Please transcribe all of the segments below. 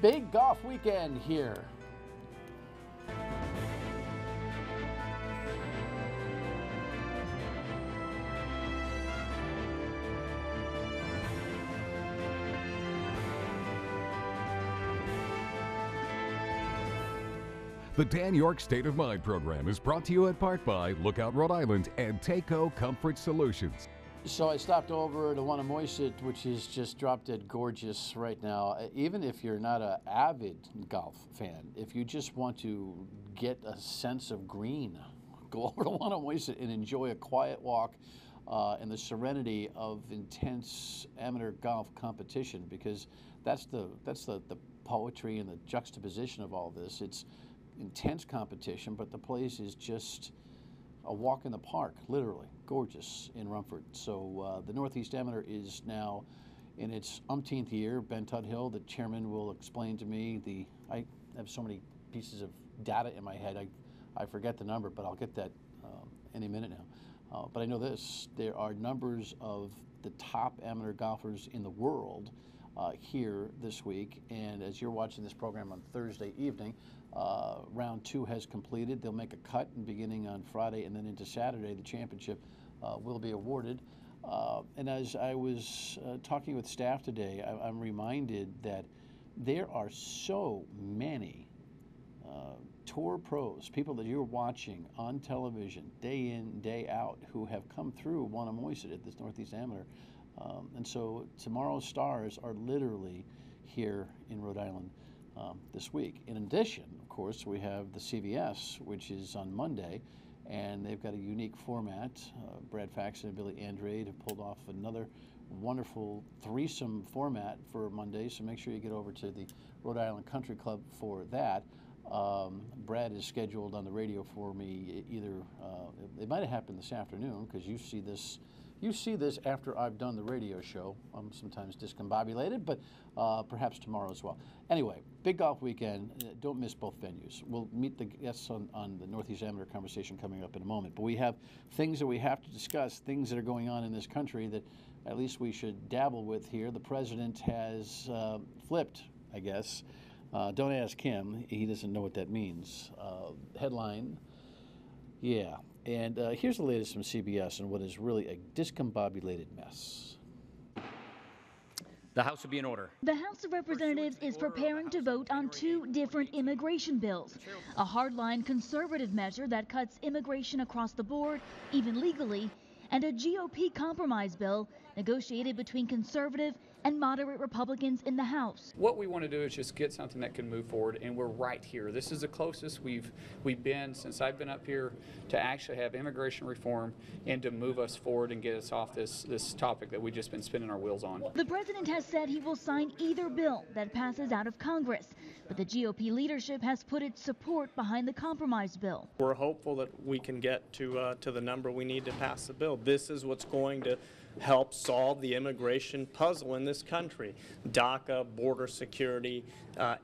Big golf weekend here. The Dan Yorke State of Mind program is brought to you in part by Lookout Rhode Island and Takeo Comfort Solutions. So I stopped over to Wannamoisett, which is just drop dead gorgeous right now. Even if you're not an avid golf fan, if you just want to get a sense of green, go over to Wannamoisett and enjoy a quiet walk in the serenity of intense amateur golf competition, because that's the poetry and the juxtaposition of all this. It's intense competition, but the place is just a walk in the park, literally gorgeous in Rumford. So the Northeast Amateur is now in its umpteenth year. Ben Tuthill, the chairman, will explain to me I have so many pieces of data in my head, I forget the number, but I'll get that any minute now. But I know this: there are numbers of the top amateur golfers in the world here this week, and as you're watching this program on Thursday evening, round 2 has completed. They'll make a cut beginning on Friday, and then into Saturday the championship will be awarded. And as I was talking with staff today, I'm reminded that there are so many tour pros, people that you're watching on television day in, day out, who have come through Wannamoisett at this Northeast Amateur. And so tomorrow's stars are literally here in Rhode Island this week. In addition, of course, we have the CVS, which is on Monday, and they've got a unique format. Brad Faxon and Billy Andrade have pulled off another wonderful threesome format for Monday, so make sure you get over to the Rhode Island Country Club for that. Brad is scheduled on the radio for me either, it might have happened this afternoon, because you see this after I've done the radio show. I'm sometimes discombobulated, but perhaps tomorrow as well. Anyway, big golf weekend. Don't miss both venues. We'll meet the guests on the Northeast Amateur conversation coming up in a moment. But we have things that we have to discuss, things that are going on in this country that at least we should dabble with here. The president has flipped, I guess. Don't ask him. He doesn't know what that means. Headline, yeah. And here's the latest from CBS on what is really a discombobulated mess. The House will be in order. The House of Representatives is preparing to vote on 2 different immigration bills. A hardline conservative measure that cuts immigration across the board, even legally, and a GOP compromise bill negotiated between conservative and moderate Republicans in the House. What we want to do is just get something that can move forward, and we're right here. This is the closest we've been since I've been up here to actually have immigration reform and to move us forward and get us off this topic that we've just been spinning our wheels on. The president has said he will sign either bill that passes out of Congress, but the GOP leadership has put its support behind the compromise bill. We're hopeful that we can get to the number we need to pass the bill. This is what's going to help solve the immigration puzzle in this country. DACA, border security,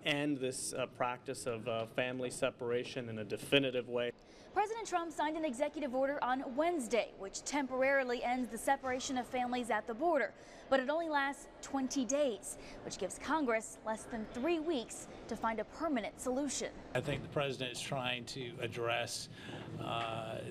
end this practice of family separation in a definitive way. President Trump signed an executive order on Wednesday, which temporarily ends the separation of families at the border. But it only lasts 20 days, which gives Congress less than 3 weeks to find a permanent solution. I think the president is trying to address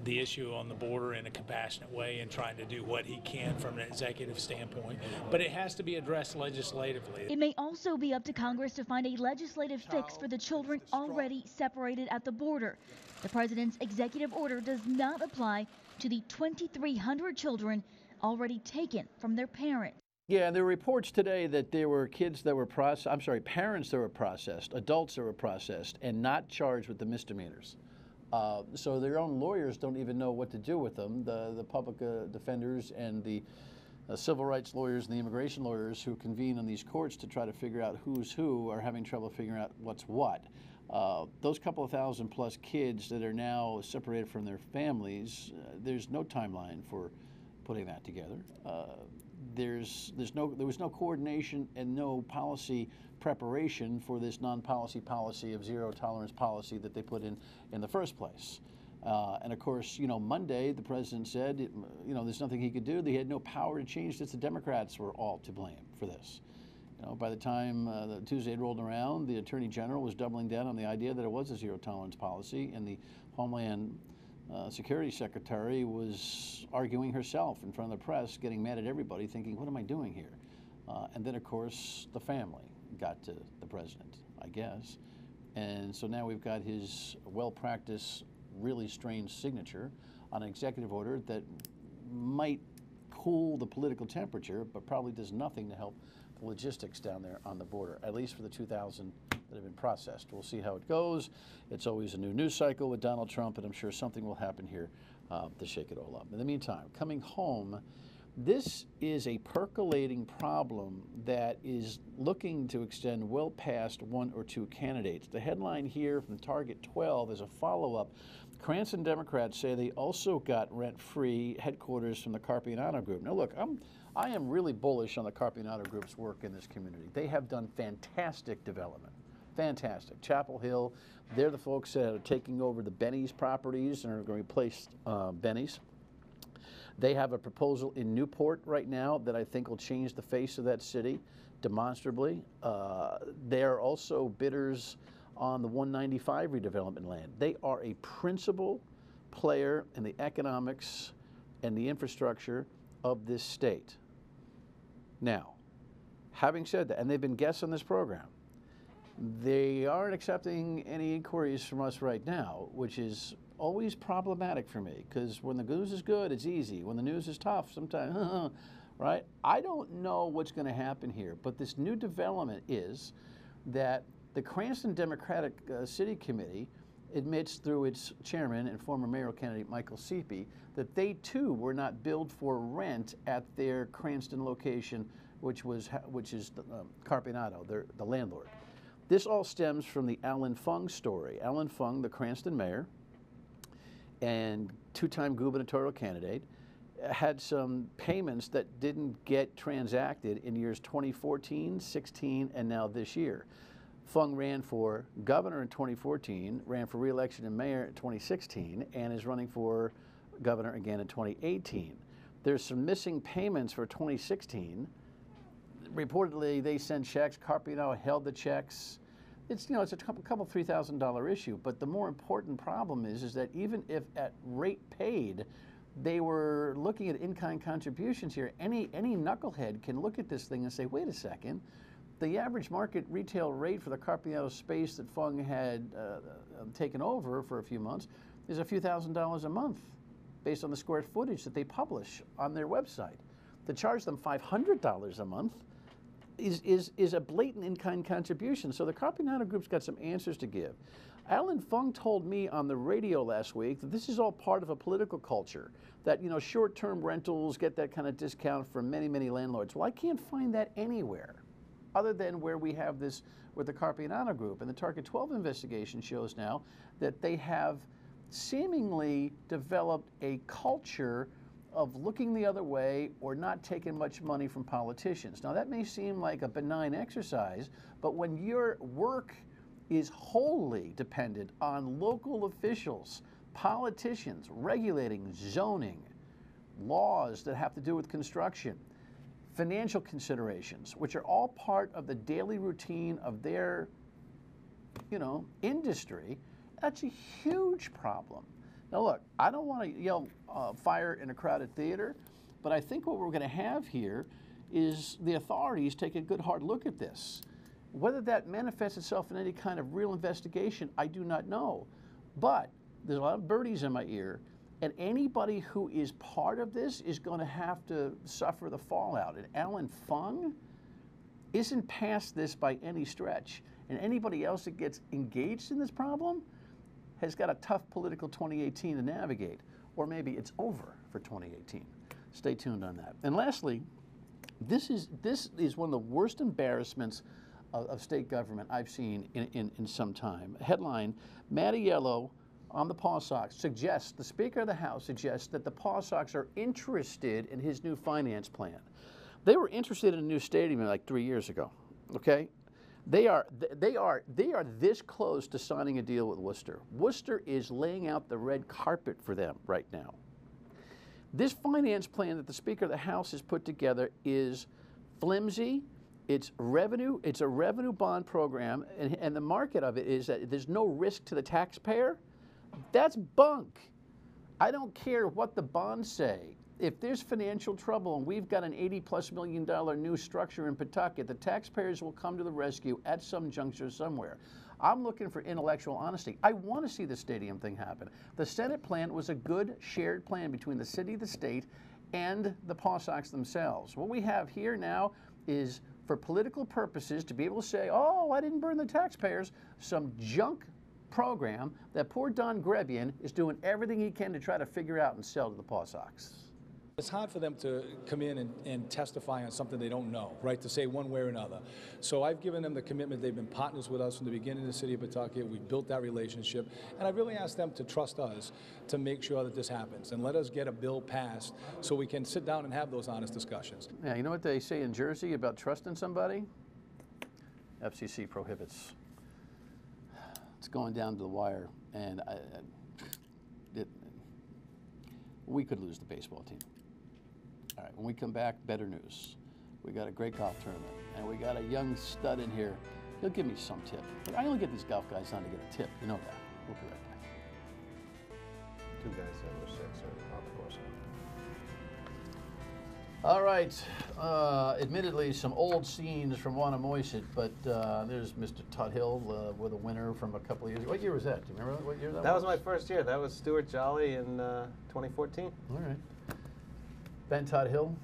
the issue on the border in a compassionate way and trying to do what he can from an executive standpoint. But it has to be addressed legislatively. It may also be up to Congress to find a legislative fix for the children already separated at the border. The president's executive order does not apply to the 2,300 children already taken from their parents. Yeah, and there were reports today that there were parents that were processed, adults that were processed, and not charged with the misdemeanors. So their own lawyers don't even know what to do with them. The public defenders and the civil rights lawyers and the immigration lawyers who convene on these courts to try to figure out who's who are having trouble figuring out what's what. Those couple of thousand plus kids that are now separated from their families, there's no timeline for putting that together. There was no coordination and no policy preparation for this non-policy policy of zero tolerance policy that they put in the first place. And of course, Monday the president said, there's nothing he could do. They had no power to change this. The Democrats were all to blame for this. You know, by the time the Tuesday rolled around, the Attorney General was doubling down on the idea that it was a zero tolerance policy, and the Homeland Security Secretary was arguing herself in front of the press, getting mad at everybody, thinking, what am I doing here? And then, of course, the family got to the president, I guess. And so now we've got his well-practiced, really strange signature on an executive order that might cool the political temperature, but probably does nothing to help the logistics down there on the border, at least for the 2,000 that have been processed. We'll see how it goes. It's always a new news cycle with Donald Trump, and I'm sure something will happen here to shake it all up. In the meantime, coming home, this is a percolating problem that is looking to extend well past one or two candidates. The headline here from Target 12 is a follow-up. Cranston Democrats say they also got rent-free headquarters from the Carpignano Group. Now look, I am really bullish on the Carpignano Group's work in this community. They have done fantastic development. Fantastic. Chapel Hill, they're the folks that are taking over the Benny's properties and are going to replace Benny's. They have a proposal in Newport right now that I think will change the face of that city demonstrably. They are also bidders on the 195 redevelopment land. They are a principal player in the economics and the infrastructure of this state. Now, having said that, and they've been guests on this program, they aren't accepting any inquiries from us right now, which is always problematic for me, because when the news is good, it's easy. When the news is tough, sometimes, right? I don't know what's going to happen here, but this new development is that the Cranston Democratic City Committee admits through its chairman and former mayoral candidate Michael Seepy that they too were not billed for rent at their Cranston location, which is Carpignano, the landlord. This all stems from the Alan Fung story. Alan Fung, the Cranston mayor and two-time gubernatorial candidate, had some payments that didn't get transacted in years 2014, 16, and now this year. Fung ran for governor in 2014, ran for re-election and mayor in 2016, and is running for governor again in 2018. There's some missing payments for 2016. Reportedly, they sent checks. Carpignano held the checks. It's a couple $3,000 issue, but the more important problem is that even if at rate paid, they were looking at in-kind contributions here. Any knucklehead can look at this thing and say, wait a second, the average market retail rate for the Carpignano space that Fung had taken over for a few months is a few $1,000s a month based on the square footage that they publish on their website. To charge them $500 a month is a blatant in-kind contribution. So the Carpignano Group's got some answers to give. Alan Fung told me on the radio last week that this is all part of a political culture, that short-term rentals get that kind of discount from many, many landlords. Well, I can't find that anywhere other than where we have this with the Carpignano Group. And the Target 12 investigation shows now that they have seemingly developed a culture of looking the other way or not taking much money from politicians. Now, that may seem like a benign exercise, but when your work is wholly dependent on local officials, politicians regulating zoning, laws that have to do with construction, financial considerations, which are all part of the daily routine of their, industry, that's a huge problem. Now look, I don't want to yell fire in a crowded theater, but I think what we're going to have here is the authorities take a good hard look at this. Whether that manifests itself in any kind of real investigation, I do not know. But there's a lot of birdies in my ear, and anybody who is part of this is going to have to suffer the fallout. And Alan Fung isn't past this by any stretch. And anybody else that gets engaged in this problem has got a tough political 2018 to navigate, or maybe it's over for 2018. Stay tuned on that. And lastly, this is one of the worst embarrassments of state government I've seen in some time. Headline, Mattiello on the Paw Sox suggests, the Speaker of the House suggests that the Paw Sox are interested in his new finance plan. They were interested in a new stadium like 3 years ago, okay? They are this close to signing a deal with Worcester. Worcester is laying out the red carpet for them right now. This finance plan that the Speaker of the House has put together is flimsy, It's revenue. It's a revenue bond program, and the market of it is that there's no risk to the taxpayer. That's bunk. I don't care what the bonds say. If there's financial trouble and we've got an $80+ million new structure in Pawtucket, the taxpayers will come to the rescue at some juncture somewhere. I'm looking for intellectual honesty. I want to see the stadium thing happen. The Senate plan was a good shared plan between the city, the state, and the Paw Sox themselves. What we have here now is, for political purposes, to be able to say, oh, I didn't burn the taxpayers, some junk program that poor Don Grebian is doing everything he can to try to figure out and sell to the Paw Sox. It's hard for them to come in and testify on something they don't know, right, to say one way or another. So I've given them the commitment. They've been partners with us from the beginning of the city of Pawtucket. We've built that relationship. And I really asked them to trust us to make sure that this happens and let us get a bill passed so we can sit down and have those honest discussions. Yeah, you know what they say in Jersey about trusting somebody? FCC prohibits. It's going down to the wire, and we could lose the baseball team. All right, when we come back, better news. We got a great golf tournament, and we got a young stud in here. He'll give me some tip. I only get these golf guys on to get a tip. You know that. We'll be right back. Two guys that were 6 are off the course. All right. Admittedly, some old scenes from Wannamoisett, but there's Mr. Tuthill with a winner from a couple of years ago. What year was that? Do you remember what year that was? That was my first year. That was Stuart Jolly in 2014. All right. Ben Tuthill,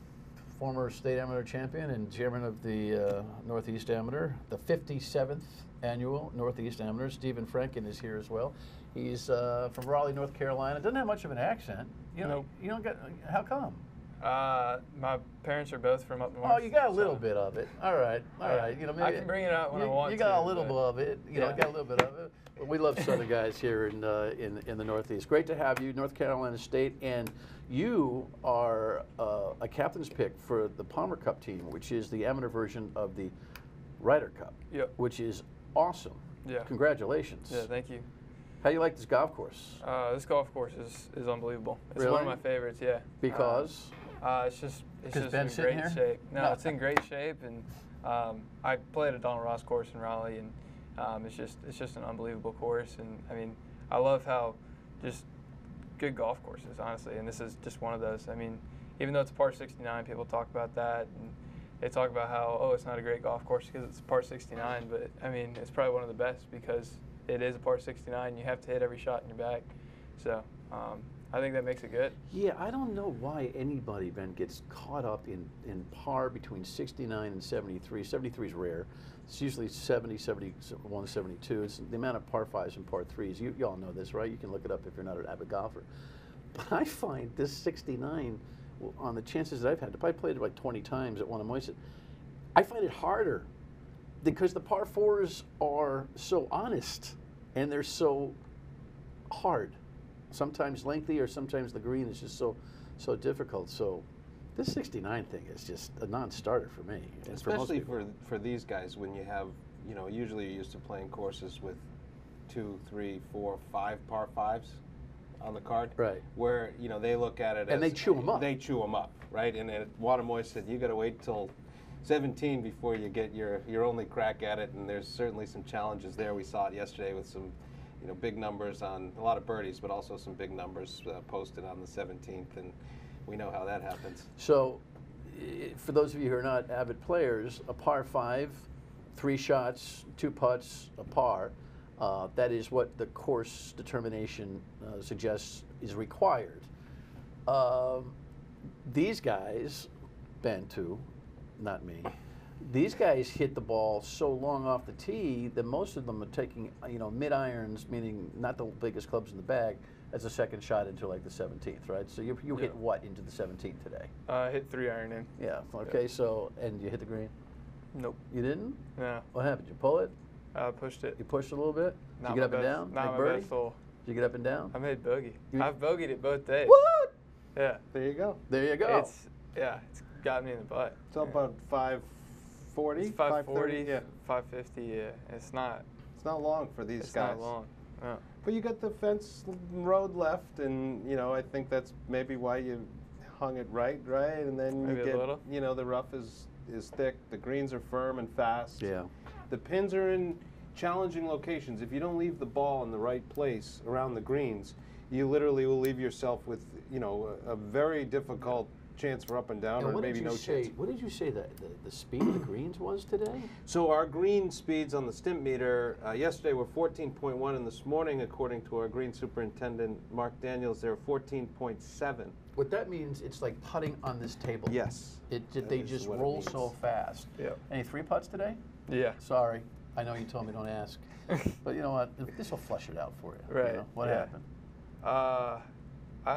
former state amateur champion and chairman of the Northeast Amateur, the 57th annual Northeast Amateur. Stephen Franken is here as well. He's from Raleigh, North Carolina. Doesn't have much of an accent. You know, Nope. You don't get. How come? My parents are both from up north. Oh, you got a little bit of it. All right, all right. You know, maybe I can bring it out when I want to. You got a little bit of it. You know, yeah. got a little bit of it. But we love Southern guys here in the Northeast. Great to have you, North Carolina State, and you are a captain's pick for the Palmer Cup team, which is the amateur version of the Ryder Cup. Yep. Which is awesome. Yeah. Congratulations. Yeah, thank you. How do you like this golf course? This golf course is unbelievable. It's Really? one of my favorites. Yeah. Because? It's just Ben's in great here? shape. No, it's in great shape, and I played a Donald Ross course in Raleigh, and it's just an unbelievable course. And I mean, I love how just good golf courses, honestly, and this is just one of those. I mean, even though it's a par 69, people talk about that, and they talk about how, oh, it's not a great golf course because it's a par 69, but I mean, it's probably one of the best because it is a par 69. You have to hit every shot in your bag, so I think that makes it good. Yeah, I don't know why anybody, Ben, gets caught up in par between 69 and 73. 73 is rare. It's usually 70, 71, 72. It's the amount of par 5s and par 3s. You all know this, right? You can look it up if you're not an avid golfer. But I find this 69, on the chances that I've had, I played it like 20 times at Wannamoisett, I find it harder because the par 4s are so honest and they're so hard. Sometimes lengthy, or sometimes the green is just so difficult. So this 69 thing is just a non-starter for me. Especially for these guys, when you have, you know, usually you're used to playing courses with 2, 3, 4, 5 par 5s on the card. Right. Where, you know, they look at it and as, they chew them up. They chew them up, right? And at Wannamoisett, you got to wait till 17 before you get your only crack at it, and there's certainly some challenges there. We saw it yesterday with some, you know, big numbers on a lot of birdies, but also some big numbers posted on the 17th, and we know how that happens. So, for those of you who are not avid players, a par 5, 3 shots, 2 putts, a par, that is what the course determination suggests is required. These guys, Ben too, not me, these guys hit the ball so long off the tee that most of them are taking, you know, mid-irons, meaning not the biggest clubs in the bag, as a second shot into like the 17th, right? So you hit what into the 17th today? I hit 3 iron in. Yeah, okay, yeah. So, and you hit the green? Nope. You didn't? No. What happened? You pull it? I pushed it. You pushed it a little bit? Did Not you get up my and best, down? Not Make my birdie? best hole. Did you get up and down? I made bogey. I've bogeyed it both days. What? Yeah. There you go. There you go. It's got me in the butt. It's about 540? It's 540, yeah. 550, yeah. It's not long for these guys. It's not long. No. But you got the fence road left, and, you know, I think that's maybe why you hung it right, and then maybe you get, a little. you know, the rough is is thick. The greens are firm and fast. Yeah. The pins are in challenging locations. If you don't leave the ball in the right place around the greens, you literally will leave yourself with, you know, a very difficult chance for up and down, And or maybe no chance. What did you say that the speed of the greens was today? So our green speeds on the stimp meter yesterday were 14.1, and this morning, according to our green superintendent, Mark Daniels, they're 14.7. What that means, it's like putting on this table. Yes. They just roll so fast. Yeah. Any 3 putts today? Yeah. Sorry. I know you told me don't ask. But you know what? This will flush it out for you. Right. You know? What Yeah. happened? I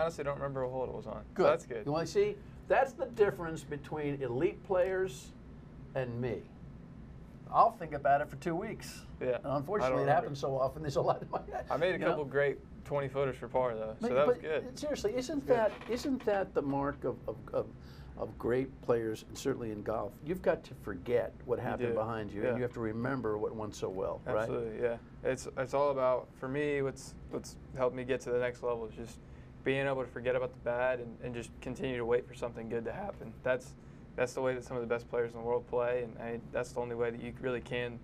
honestly don't remember what hole it was on. Good. So that's good. You want to see? That's the difference between elite players and me. I'll think about it for 2 weeks. Yeah. And unfortunately, it happens so often. There's a lot in my head. I made a couple great 20-footers for par though, so But- that was but good. Seriously, isn't that the mark of great players, and certainly in golf? You've got to forget what happened do. behind you, Yeah. and you have to remember what went so well, right? Absolutely, yeah. It's all about, for me, what's helped me get to the next level is just being able to forget about the bad and just continue to wait for something good to happen. That's the way that some of the best players in the world play, and that's the only way that you really can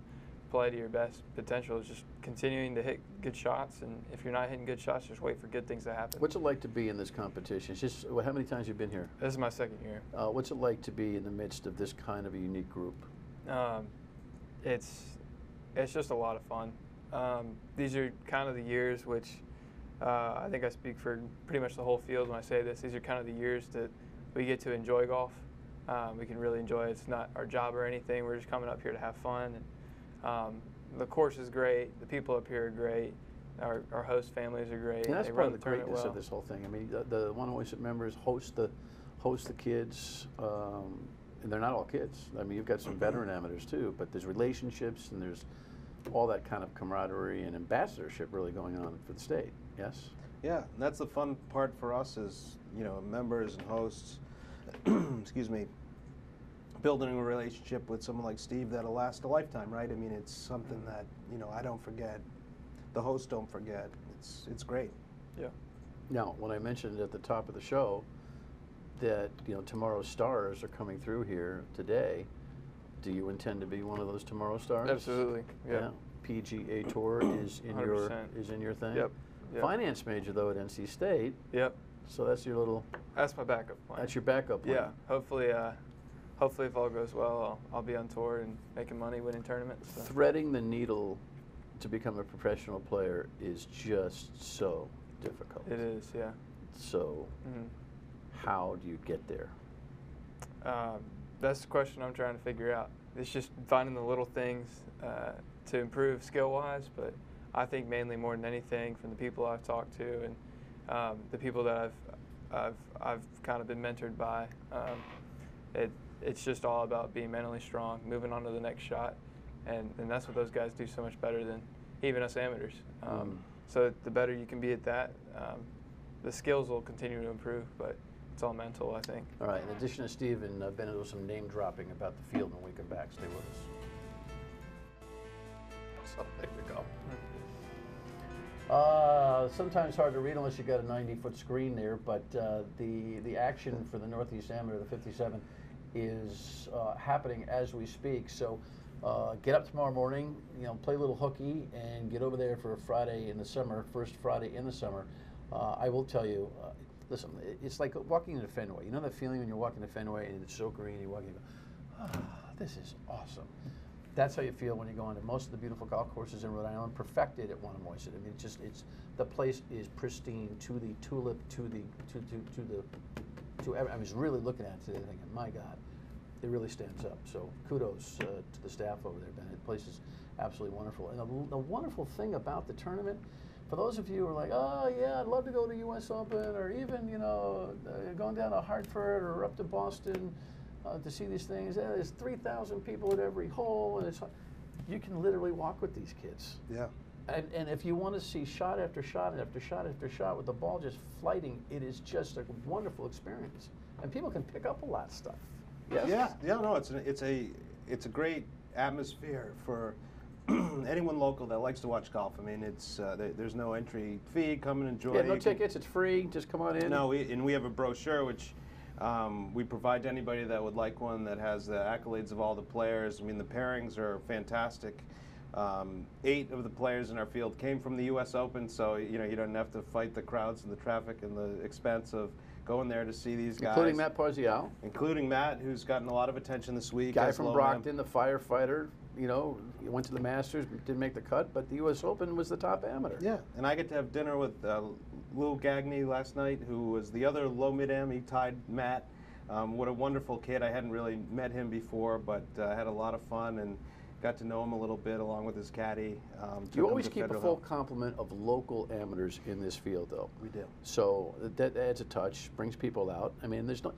play to your best potential, is just continuing to hit good shots. And if you're not hitting good shots, just wait for good things to happen. What's it like to be in this competition? It's just, how many times have you been here? This is my second year. What's it like to be in the midst of this kind of a unique group? It's just a lot of fun. These are kind of the years which I think I speak for pretty much the whole field when I say this. These are kind of the years that we get to enjoy golf. We can really enjoy it. It's not our job or anything. We're just coming up here to have fun. And the course is great. The people up here are great. Our host families are great. And that's they part run of the tournament greatness well. of this whole thing. I mean, the One Oyster members host the kids, and they're not all kids. I mean, you've got some veteran amateurs too, but there's relationships and there's all that kind of camaraderie and ambassadorship really going on for the state. Yes. Yeah, and that's the fun part for us as, you know, members and hosts. Excuse me. Building a relationship with someone like Steve that'll last a lifetime, right? I mean, it's something that, you know, I don't forget. The hosts don't forget. It's great. Yeah. Now, when I mentioned at the top of the show that, you know, tomorrow's stars are coming through here today, do you intend to be one of those tomorrow stars? Absolutely. Yeah. PGA Tour is in 100%. your thing. Yep. Finance major though at NC State. Yep. So that's your little. That's my backup plan. That's your backup plan. Yeah. Hopefully, if all goes well, I'll be on tour and making money, winning tournaments. So. Threading the needle to become a professional player is just so difficult. It is, yeah. So, how do you get there? That's the question I'm trying to figure out. It's just finding the little things to improve skill-wise, but I think mainly more than anything from the people I've talked to and the people that I've kind of been mentored by. It's just all about being mentally strong, moving on to the next shot, and that's what those guys do so much better than even us amateurs. So the better you can be at that, the skills will continue to improve, but it's all mental, I think. All right, in addition to Steve and Ben, there's some name dropping about the field when we come back. Stay with us. So there we go. Sometimes hard to read unless you've got a 90-foot screen there, but the action for the Northeast Amateur, the 57, is happening as we speak. So get up tomorrow morning, you know, play a little hooky, and get over there for a Friday in the summer, first Friday in the summer. I will tell you, listen, it's like walking into Fenway. You know that feeling when you're walking to Fenway and it's so green, you walk and you go, oh, this is awesome. That's how you feel when you go into most of the beautiful golf courses in Rhode Island, perfected at One Moisset. I mean, the place is pristine to the tulip, I was really looking at it today thinking, my God, it really stands up. So kudos to the staff over there, Ben. The place is absolutely wonderful. And the wonderful thing about the tournament, for those of you who are like, oh yeah, I'd love to go to US Open, or even, you know, going down to Hartford or up to Boston to see these things. There's 3,000 people at every hole, and you can literally walk with these kids. Yeah. And if you want to see shot after shot after shot after shot with the ball just flighting, it is just a wonderful experience. And people can pick up a lot of stuff. Yes? Yeah. No, it's a great atmosphere for anyone local that likes to watch golf. I mean, it's there's no entry fee. Come and enjoy. Yeah, no tickets. It's free. Just come on in. No, and we have a brochure which We provide anybody that would like one that has the accolades of all the players. I mean, the pairings are fantastic. 8 of the players in our field came from the U.S. Open, so you don't have to fight the crowds and the traffic and the expense of going there to see these guys. Including Matt Parzial. Including Matt, who's gotten a lot of attention this week. Guy from Brockton, the firefighter. He went to the Masters, didn't make the cut, but the U.S. Open was the top amateur. Yeah, and I get to have dinner with Lou Gagne last night, who was the other low mid-am. He tied Matt. What a wonderful kid. I hadn't really met him before, but had a lot of fun and got to know him a little bit along with his caddy. You always keep a full complement of local amateurs in this field, though. We do. So that adds a touch, brings people out. I mean, there's no...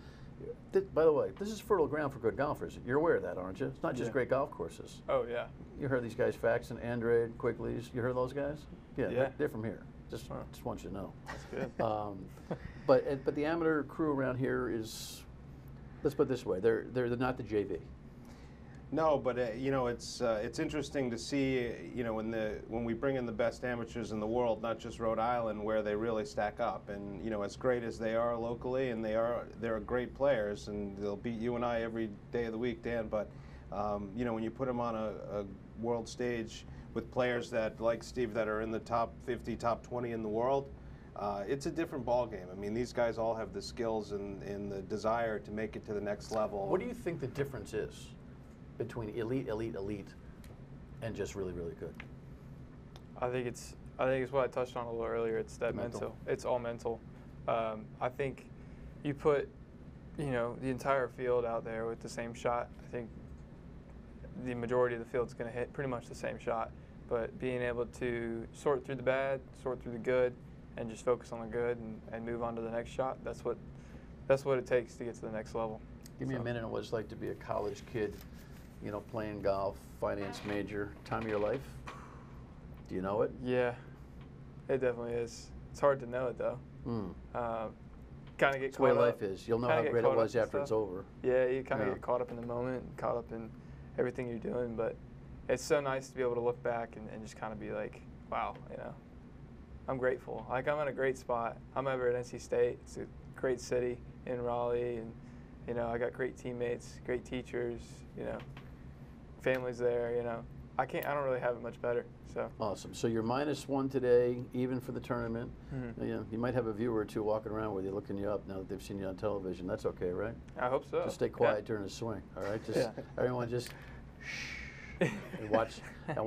By the way, this is fertile ground for good golfers. You're aware of that, aren't you? It's not just great golf courses. Oh, yeah. You heard these guys, Faxon, Andrade, Quigley's. You heard those guys? Yeah. They're from here. Just want you to know. That's good. But the amateur crew around here is, let's put it this way, they're not the JV. No, but it's interesting to see when we bring in the best amateurs in the world, not just Rhode Island, where they really stack up. And as great as they are locally, and they're great players, and they'll beat you and I every day of the week, Dan. But when you put them on a world stage with players that, like Steve, that are in the top 50, top 20 in the world, it's a different ball game. I mean, these guys all have the skills and the desire to make it to the next level. What do you think the difference is between elite and just really, really good? I think it's what I touched on a little earlier. It's that mental. It's all mental. I think you put the entire field out there with the same shot. I think the majority of the field's going to hit pretty much the same shot. But being able to sort through the bad, sort through the good, and just focus on the good and move on to the next shot. That's what it takes to get to the next level. Give me a minute on what it's like to be a college kid, playing golf, finance major, time of your life. Do you know it? Yeah, it definitely is. It's hard to know it though. Kind of get That's the way life is. You'll know how great it was after it's over. Yeah, you kind of get caught up in the moment, caught up in everything you're doing. But it's so nice to be able to look back and just kind of be like, wow, I'm grateful. Like, I'm in a great spot. I'm over at NC State. It's a great city in Raleigh, and I got great teammates, great teachers. Families there. I don't really have it much better. So awesome. So you're -1 today, even for the tournament. You might have a viewer or two walking around with you, looking you up now that they've seen you on television. That's okay, right? I hope so. Just stay quiet during the swing. All right. Just everyone just shh and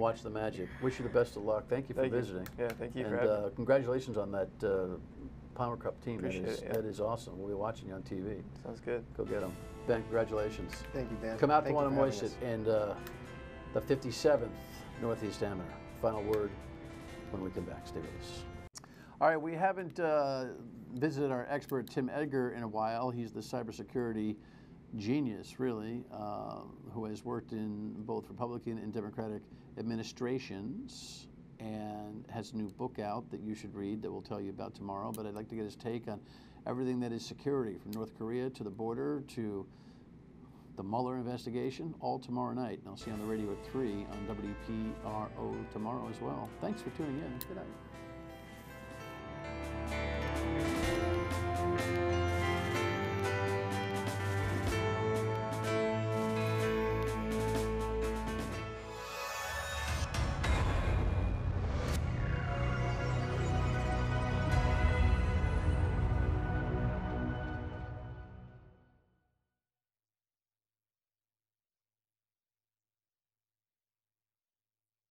watch the magic. Wish you the best of luck. Thank you for visiting. Yeah, thank you and, for having me. Congratulations on that Palmer Cup team. Appreciate it. That is awesome. We'll be watching you on TV. Sounds good. Go get them. Ben, congratulations. Thank you, Dan. Come out to Wannamoisett and the 57th Northeast Amateur. Final word when we come back. Stay with us. All right, we haven't visited our expert Tim Edgar in a while. He's the cybersecurity genius, really, who has worked in both Republican and Democratic administrations and has a new book out that you should read that we'll tell you about tomorrow. But I'd like to get his take on everything that is security, from North Korea to the border to the Mueller investigation, all tomorrow night. And I'll see you on the radio at 3 on WPRO tomorrow as well. Thanks for tuning in. Good night.